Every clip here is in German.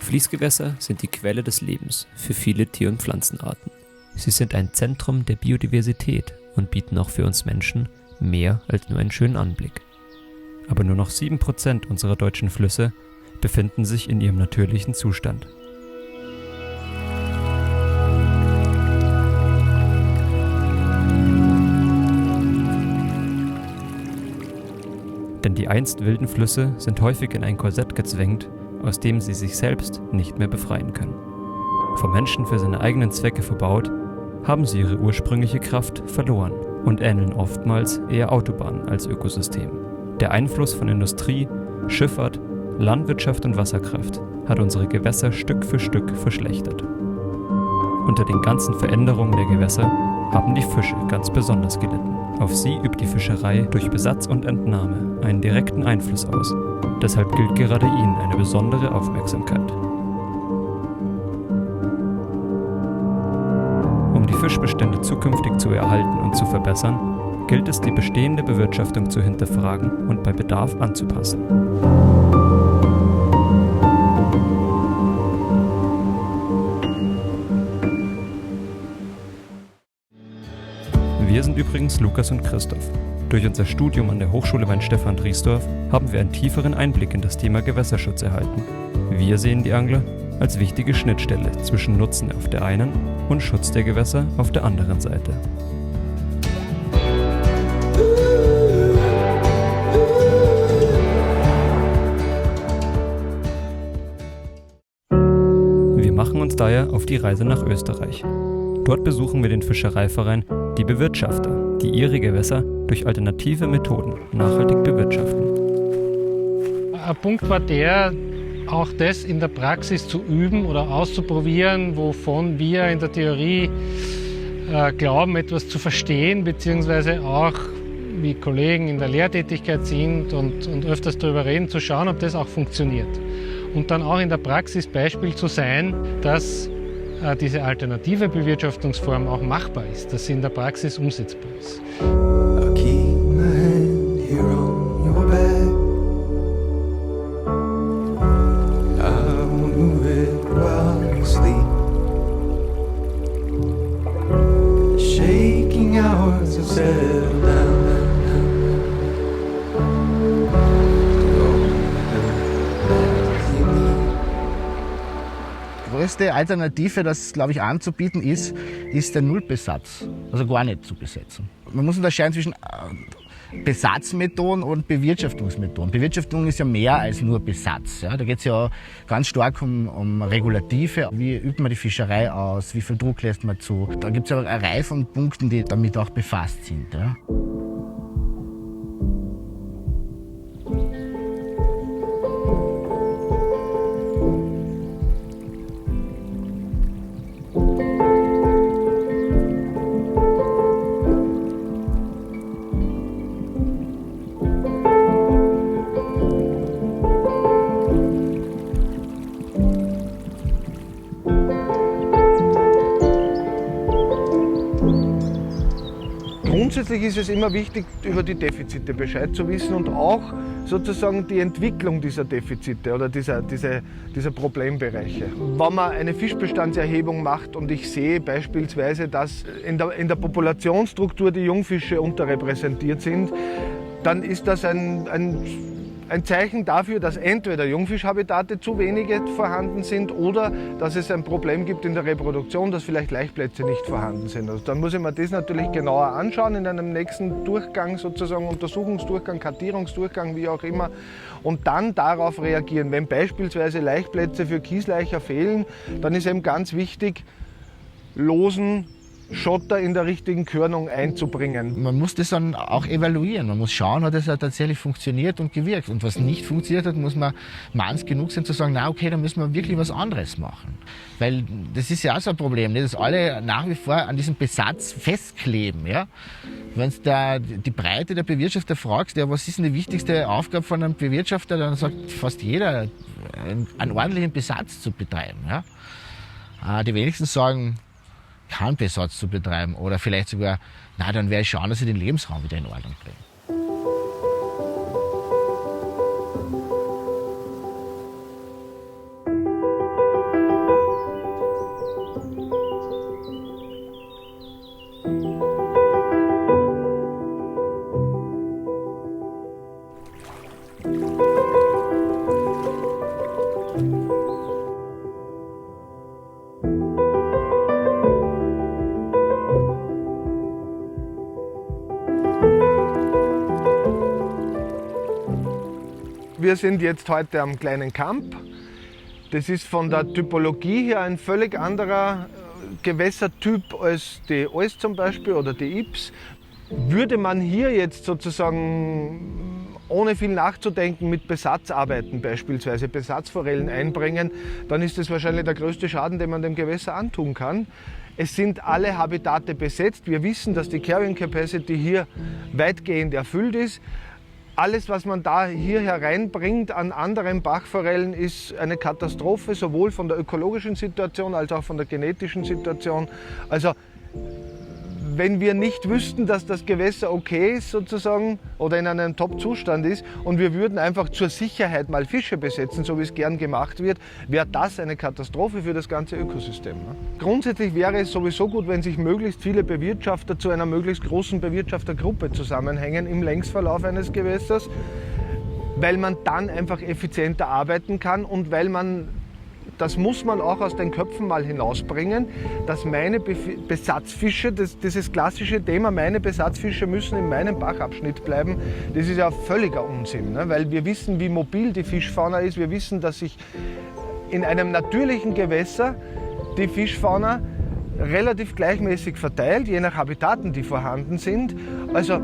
Fließgewässer sind die Quelle des Lebens für viele Tier- und Pflanzenarten. Sie sind ein Zentrum der Biodiversität und bieten auch für uns Menschen mehr als nur einen schönen Anblick. Aber nur noch 7% unserer deutschen Flüsse befinden sich in ihrem natürlichen Zustand. Denn die einst wilden Flüsse sind häufig in ein Korsett gezwängt, aus dem sie sich selbst nicht mehr befreien können. Vom Menschen für seine eigenen Zwecke verbaut, haben sie ihre ursprüngliche Kraft verloren und ähneln oftmals eher Autobahnen als Ökosystem. Der Einfluss von Industrie, Schifffahrt, Landwirtschaft und Wasserkraft hat unsere Gewässer Stück für Stück verschlechtert. Unter den ganzen Veränderungen der Gewässer haben die Fische ganz besonders gelitten. Auf sie übt die Fischerei durch Besatz und Entnahme einen direkten Einfluss aus. Deshalb gilt gerade ihnen eine besondere Aufmerksamkeit. Um die Fischbestände zukünftig zu erhalten und zu verbessern, gilt es, die bestehende Bewirtschaftung zu hinterfragen und bei Bedarf anzupassen. Wir sind übrigens Lukas und Christoph. Durch unser Studium an der Hochschule Weinstefan-Driesdorf haben wir einen tieferen Einblick in das Thema Gewässerschutz erhalten. Wir sehen die Angler als wichtige Schnittstelle zwischen Nutzen auf der einen und Schutz der Gewässer auf der anderen Seite. Wir machen uns daher auf die Reise nach Österreich. Dort besuchen wir den Fischereiverein Die Bewirtschafter, die ihre Gewässer durch alternative Methoden nachhaltig bewirtschaften. Ein Punkt war der, auch das in der Praxis zu üben oder auszuprobieren, wovon wir in der Theorie glauben, etwas zu verstehen, beziehungsweise auch, wie Kollegen in der Lehrtätigkeit sind und öfters darüber reden, zu schauen, ob das auch funktioniert. Und dann auch in der Praxis Beispiel zu sein, dass diese alternative Bewirtschaftungsform auch machbar ist, dass sie in der Praxis umsetzbar ist. Die größte Alternative, das glaube ich anzubieten ist der Nullbesatz, also gar nicht zu besetzen. Man muss unterscheiden zwischen Besatzmethoden und Bewirtschaftungsmethoden. Bewirtschaftung ist ja mehr als nur Besatz. Ja? Da geht es ja ganz stark um Regulative. Wie übt man die Fischerei aus? Wie viel Druck lässt man zu? Da gibt es ja eine Reihe von Punkten, die damit auch befasst sind. Ja? Grundsätzlich ist es immer wichtig, über die Defizite Bescheid zu wissen und auch sozusagen die Entwicklung dieser Defizite oder dieser Problembereiche. Wenn man eine Fischbestandserhebung macht und ich sehe beispielsweise, dass in der Populationsstruktur die Jungfische unterrepräsentiert sind, dann ist das ein Zeichen dafür, dass entweder Jungfischhabitate zu wenige vorhanden sind oder dass es ein Problem gibt in der Reproduktion, dass vielleicht Laichplätze nicht vorhanden sind. Also dann muss ich mir das natürlich genauer anschauen in einem nächsten Durchgang, sozusagen Untersuchungsdurchgang, Kartierungsdurchgang, wie auch immer, und dann darauf reagieren. Wenn beispielsweise Laichplätze für Kieslaicher fehlen, dann ist eben ganz wichtig, losen Schotter in der richtigen Körnung einzubringen. Man muss das dann auch evaluieren. Man muss schauen, hat das tatsächlich funktioniert und gewirkt. Und was nicht funktioniert hat, muss man manns genug sein zu sagen, na okay, dann müssen wir wirklich was anderes machen. Weil das ist ja auch so ein Problem, nicht? Dass alle nach wie vor an diesem Besatz festkleben. Ja? Wenn du die Breite der Bewirtschafter fragst, ja, was ist denn die wichtigste Aufgabe von einem Bewirtschafter, dann sagt fast jeder, einen ordentlichen Besatz zu betreiben. Ja? Die wenigsten sagen, keinen Besatz zu betreiben oder vielleicht sogar, na, dann werde ich schauen, dass ich den Lebensraum wieder in Ordnung bringe. Wir sind jetzt heute am Kleinen Kamp. Das ist von der Typologie her ein völlig anderer Gewässertyp als die Alz zum Beispiel oder die Ybbs. Würde man hier jetzt sozusagen ohne viel nachzudenken mit Besatzarbeiten beispielsweise Besatzforellen einbringen, dann ist das wahrscheinlich der größte Schaden, den man dem Gewässer antun kann. Es sind alle Habitate besetzt. Wir wissen, dass die Carrying Capacity hier weitgehend erfüllt ist. Alles, was man da hier hereinbringt an anderen Bachforellen, ist eine Katastrophe, sowohl von der ökologischen Situation als auch von der genetischen Situation. Also wenn wir nicht wüssten, dass das Gewässer okay ist sozusagen oder in einem Top-Zustand ist und wir würden einfach zur Sicherheit mal Fische besetzen, so wie es gern gemacht wird, wäre das eine Katastrophe für das ganze Ökosystem. Grundsätzlich wäre es sowieso gut, wenn sich möglichst viele Bewirtschafter zu einer möglichst großen Bewirtschaftergruppe zusammenhängen im Längsverlauf eines Gewässers, weil man dann einfach effizienter arbeiten kann und weil man, das muss man auch aus den Köpfen mal hinausbringen, dass meine Besatzfische, dieses klassische Thema, meine Besatzfische müssen in meinem Bachabschnitt bleiben, das ist ja völliger Unsinn, ne? Weil wir wissen, wie mobil die Fischfauna ist, wir wissen, dass sich in einem natürlichen Gewässer die Fischfauna relativ gleichmäßig verteilt, je nach Habitaten, die vorhanden sind. Also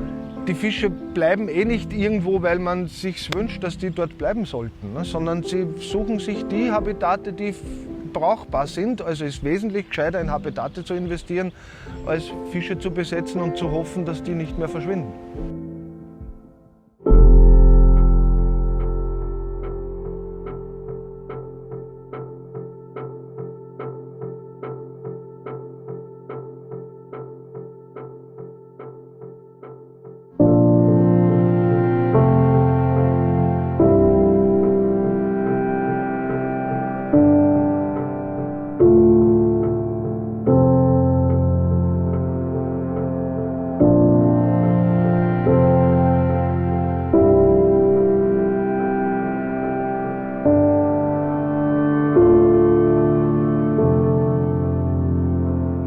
die Fische bleiben nicht irgendwo, weil man sich wünscht, dass die dort bleiben sollten, ne? Sondern sie suchen sich die Habitate, die brauchbar sind. Also ist wesentlich gescheiter, in Habitate zu investieren, als Fische zu besetzen und zu hoffen, dass die nicht mehr verschwinden.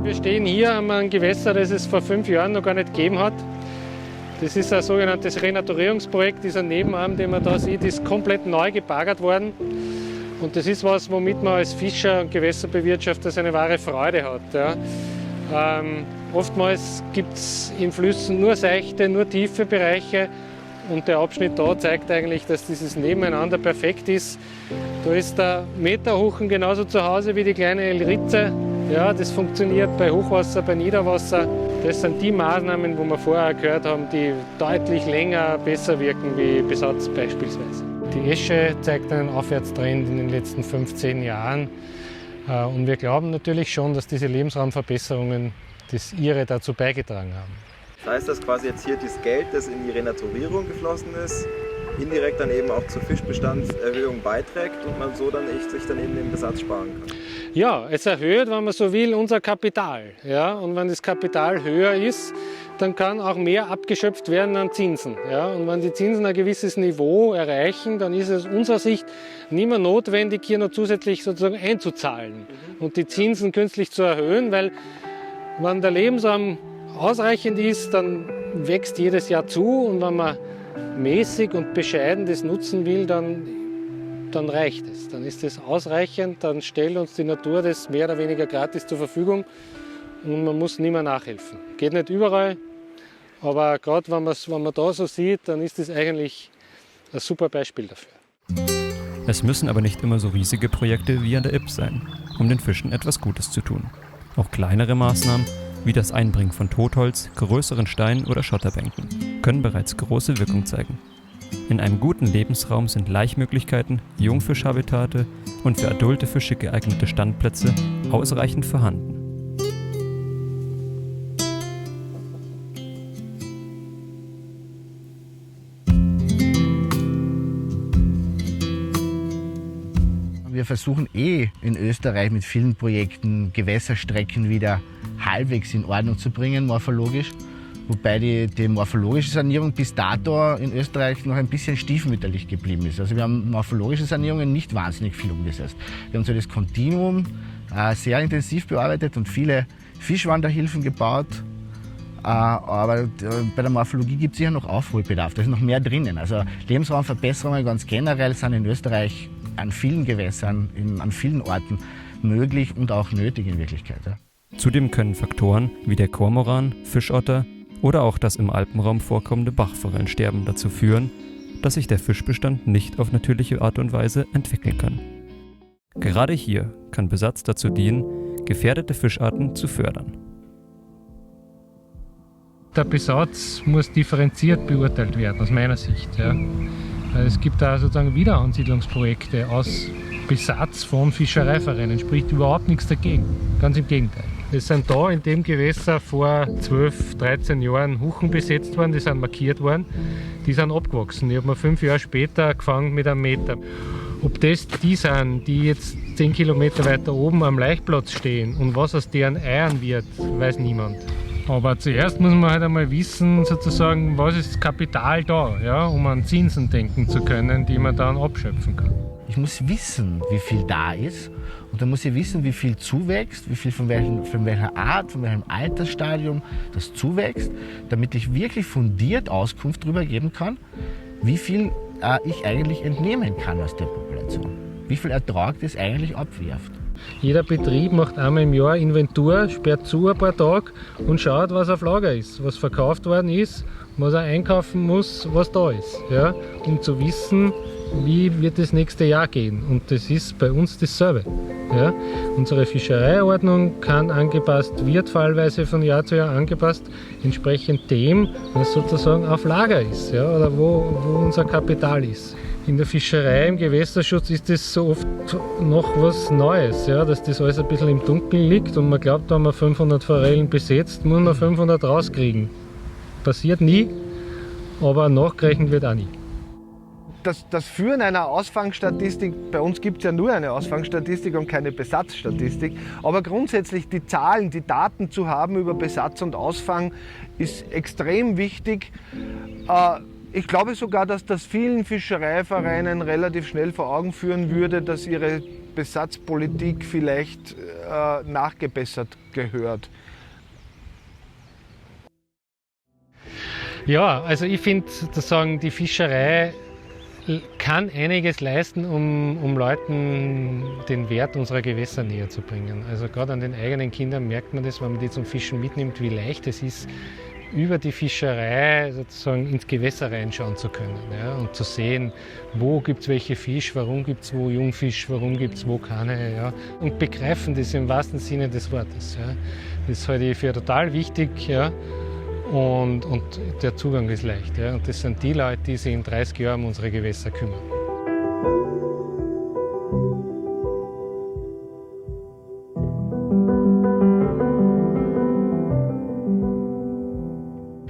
Wir stehen hier an einem Gewässer, das es vor 5 Jahren noch gar nicht gegeben hat. Das ist ein sogenanntes Renaturierungsprojekt, dieser Nebenarm, den man da sieht, ist komplett neu gebaggert worden. Und das ist was, womit man als Fischer und Gewässerbewirtschafter seine wahre Freude hat. Ja. Oftmals gibt es in Flüssen nur seichte, nur tiefe Bereiche. Und der Abschnitt da zeigt eigentlich, dass dieses Nebeneinander perfekt ist. Da ist der Meterhuchen genauso zu Hause wie die kleine Elritze. Ja, das funktioniert bei Hochwasser, bei Niederwasser. Das sind die Maßnahmen, wo wir vorher gehört haben, die deutlich länger besser wirken wie Besatz beispielsweise. Die Esche zeigt einen Aufwärtstrend in den letzten 15 Jahren. Und wir glauben natürlich schon, dass diese Lebensraumverbesserungen das ihre dazu beigetragen haben. Das heißt, dass quasi jetzt hier das Geld, das in die Renaturierung geflossen ist, indirekt dann eben auch zur Fischbestandserhöhung beiträgt und man so dann sich dann eben den Besatz sparen kann. Ja, es erhöht, wenn man so will, unser Kapital. Ja? Und wenn das Kapital höher ist, dann kann auch mehr abgeschöpft werden an Zinsen. Ja? Und wenn die Zinsen ein gewisses Niveau erreichen, dann ist es aus unserer Sicht nicht mehr notwendig, hier noch zusätzlich sozusagen einzuzahlen und die Zinsen künstlich zu erhöhen, weil wenn der Lebensraum ausreichend ist, dann wächst jedes Jahr zu und wenn man mäßig und bescheiden das nutzen will, dann reicht es. Dann ist es ausreichend, dann stellt uns die Natur das mehr oder weniger gratis zur Verfügung und man muss nicht mehr nachhelfen. Geht nicht überall, aber gerade wenn man da so sieht, dann ist das eigentlich ein super Beispiel dafür. Es müssen aber nicht immer so riesige Projekte wie an der Ybbs sein, um den Fischen etwas Gutes zu tun. Auch kleinere Maßnahmen, wie das Einbringen von Totholz, größeren Steinen oder Schotterbänken, können bereits große Wirkung zeigen. In einem guten Lebensraum sind Laichmöglichkeiten, Jungfischhabitate und für adulte Fische geeignete Standplätze ausreichend vorhanden. Wir versuchen in Österreich mit vielen Projekten Gewässerstrecken wieder halbwegs in Ordnung zu bringen, morphologisch. Wobei die morphologische Sanierung bis dato in Österreich noch ein bisschen stiefmütterlich geblieben ist. Also wir haben morphologische Sanierungen nicht wahnsinnig viel umgesetzt. Wir haben so das Kontinuum sehr intensiv bearbeitet und viele Fischwanderhilfen gebaut. Aber bei der Morphologie gibt es sicher noch Aufholbedarf, da ist noch mehr drinnen. Also Lebensraumverbesserungen ganz generell sind in Österreich an vielen Gewässern, an vielen Orten möglich und auch nötig in Wirklichkeit. Ja. Zudem können Faktoren wie der Kormoran, Fischotter oder auch das im Alpenraum vorkommende Bachforellensterben dazu führen, dass sich der Fischbestand nicht auf natürliche Art und Weise entwickeln kann. Gerade hier kann Besatz dazu dienen, gefährdete Fischarten zu fördern. Der Besatz muss differenziert beurteilt werden, aus meiner Sicht. Ja. Es gibt da sozusagen Wiederansiedlungsprojekte aus Besatz von Fischereivereinen, spricht überhaupt nichts dagegen, ganz im Gegenteil. Es sind da in dem Gewässer vor 12, 13 Jahren Huchen besetzt worden, die sind markiert worden, die sind abgewachsen. Ich habe mir 5 Jahre später gefangen mit 1 Meter. Ob das die sind, die jetzt 10 Kilometer weiter oben am Laichplatz stehen und was aus deren Eiern wird, weiß niemand. Aber zuerst muss man halt einmal wissen, sozusagen, was ist das Kapital da, ja, um an Zinsen denken zu können, die man dann abschöpfen kann. Ich muss wissen, wie viel da ist, und dann muss ich wissen, wie viel zuwächst, wie viel von welcher Art, von welchem Altersstadium das zuwächst, damit ich wirklich fundiert Auskunft darüber geben kann, wie viel ich eigentlich entnehmen kann aus der Population, wie viel Ertrag das eigentlich abwirft. Jeder Betrieb macht einmal im Jahr Inventur, sperrt zu ein paar Tage und schaut, was auf Lager ist, was verkauft worden ist, was er einkaufen muss, was da ist, ja, um zu wissen, wie wird das nächste Jahr gehen. Und das ist bei uns dasselbe. Ja. Unsere Fischereiordnung kann angepasst, wird fallweise von Jahr zu Jahr angepasst, entsprechend dem, was sozusagen auf Lager ist, ja, oder wo unser Kapital ist. In der Fischerei, im Gewässerschutz ist das so oft noch was Neues, ja, dass das alles ein bisschen im Dunkeln liegt und man glaubt, da haben wir 500 Forellen besetzt, muss man 500 rauskriegen. Passiert nie, aber nachgerechnet wird auch nie. Das Führen einer Ausfangstatistik, bei uns gibt es ja nur eine Ausfangstatistik und keine Besatzstatistik, aber grundsätzlich die Zahlen, die Daten zu haben über Besatz und Ausfang ist extrem wichtig. Ich glaube sogar, dass das vielen Fischereivereinen relativ schnell vor Augen führen würde, dass ihre Besatzpolitik vielleicht nachgebessert gehört. Ja, also ich finde sozusagen, die Fischerei kann einiges leisten, um Leuten den Wert unserer Gewässer näher zu bringen. Also gerade an den eigenen Kindern merkt man das, wenn man die zum Fischen mitnimmt, wie leicht es ist, über die Fischerei sozusagen ins Gewässer reinschauen zu können, ja, und zu sehen, wo gibt es welche Fisch, warum gibt es wo Jungfisch, warum gibt es wo keine. Ja, und begreifen das im wahrsten Sinne des Wortes. Ja. Das halte ich für total wichtig. Ja. Und der Zugang ist leicht. Ja. Und das sind die Leute, die sich in 30 Jahren um unsere Gewässer kümmern.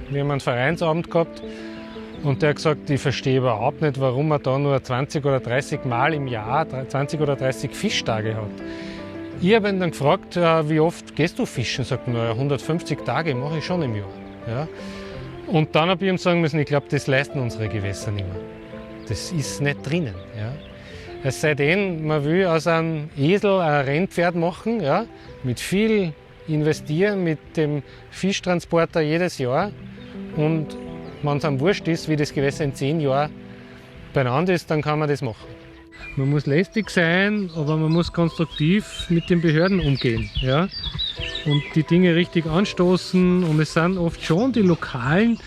Wir haben einen Vereinsabend gehabt und der hat gesagt, ich verstehe überhaupt nicht, warum man da nur 20 oder 30 Mal im Jahr 20 oder 30 Fischtage hat. Ich habe ihn dann gefragt, wie oft gehst du fischen? Er sagt, 150 Tage mache ich schon im Jahr. Ja. Und dann habe ich ihm sagen müssen, ich glaube, das leisten unsere Gewässer nicht mehr. Das ist nicht drinnen. Ja. Es sei denn, man will aus einem Esel ein Rennpferd machen, ja, mit viel investieren, mit dem Fischtransporter jedes Jahr. Und wenn es einem wurscht ist, wie das Gewässer in 10 Jahren beieinander ist, dann kann man das machen. Man muss lästig sein, aber man muss konstruktiv mit den Behörden umgehen. Ja? Und die Dinge richtig anstoßen. Und es sind oft schon die Lokalen,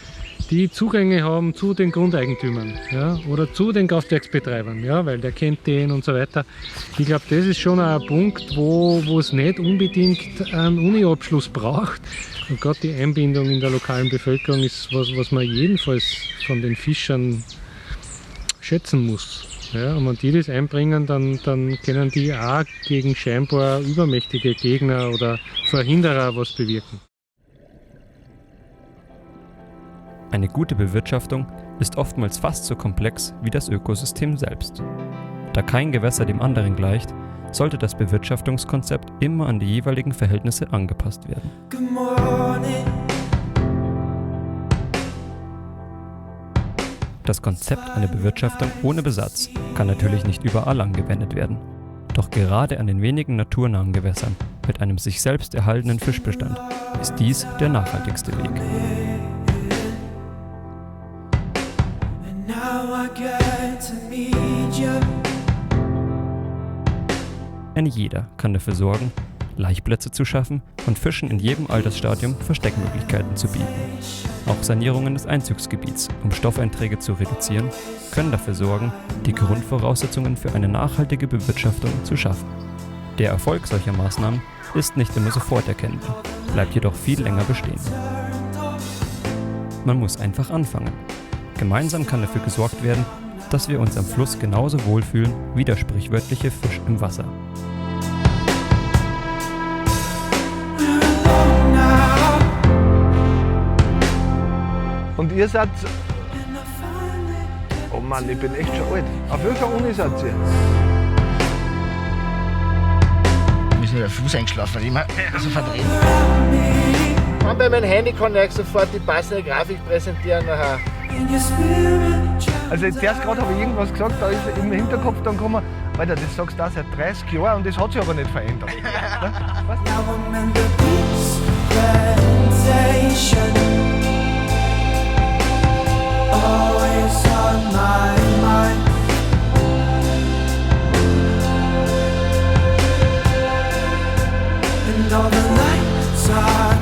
die Zugänge haben zu den Grundeigentümern, ja? Oder zu den Kraftwerksbetreibern, ja? Weil der kennt den und so weiter. Ich glaube, das ist schon ein Punkt, wo es nicht unbedingt einen Uni-Abschluss braucht. Und gerade die Einbindung in der lokalen Bevölkerung ist was man jedenfalls von den Fischern schätzen muss. Ja, und wenn die das einbringen, dann können die auch gegen scheinbar übermächtige Gegner oder Verhinderer was bewirken. Eine gute Bewirtschaftung ist oftmals fast so komplex wie das Ökosystem selbst. Da kein Gewässer dem anderen gleicht, sollte das Bewirtschaftungskonzept immer an die jeweiligen Verhältnisse angepasst werden. Das Konzept einer Bewirtschaftung ohne Besatz kann natürlich nicht überall angewendet werden. Doch gerade an den wenigen naturnahen Gewässern mit einem sich selbst erhaltenen Fischbestand ist dies der nachhaltigste Weg. Ein jeder kann dafür sorgen, Laichplätze zu schaffen und Fischen in jedem Altersstadium Versteckmöglichkeiten zu bieten. Auch Sanierungen des Einzugsgebiets, um Stoffeinträge zu reduzieren, können dafür sorgen, die Grundvoraussetzungen für eine nachhaltige Bewirtschaftung zu schaffen. Der Erfolg solcher Maßnahmen ist nicht immer sofort erkennbar, bleibt jedoch viel länger bestehen. Man muss einfach anfangen. Gemeinsam kann dafür gesorgt werden, dass wir uns am Fluss genauso wohlfühlen wie der sprichwörtliche Fisch im Wasser. Und ihr seid... Oh Mann, ich bin echt schon alt. Auf welcher Uni seid ihr? Wir sind ja Fuß eingeschlafen, immer so verdreht. Bei meinem Handy kann ich sofort die passende Grafik präsentieren. Nachher. Also jetzt erst gerade habe ich irgendwas gesagt, da ist im Hinterkopf dann gekommen, Alter, das sagst du auch seit 30 Jahren und das hat sich aber nicht verändert. Was? Always on my mind. And all the lights are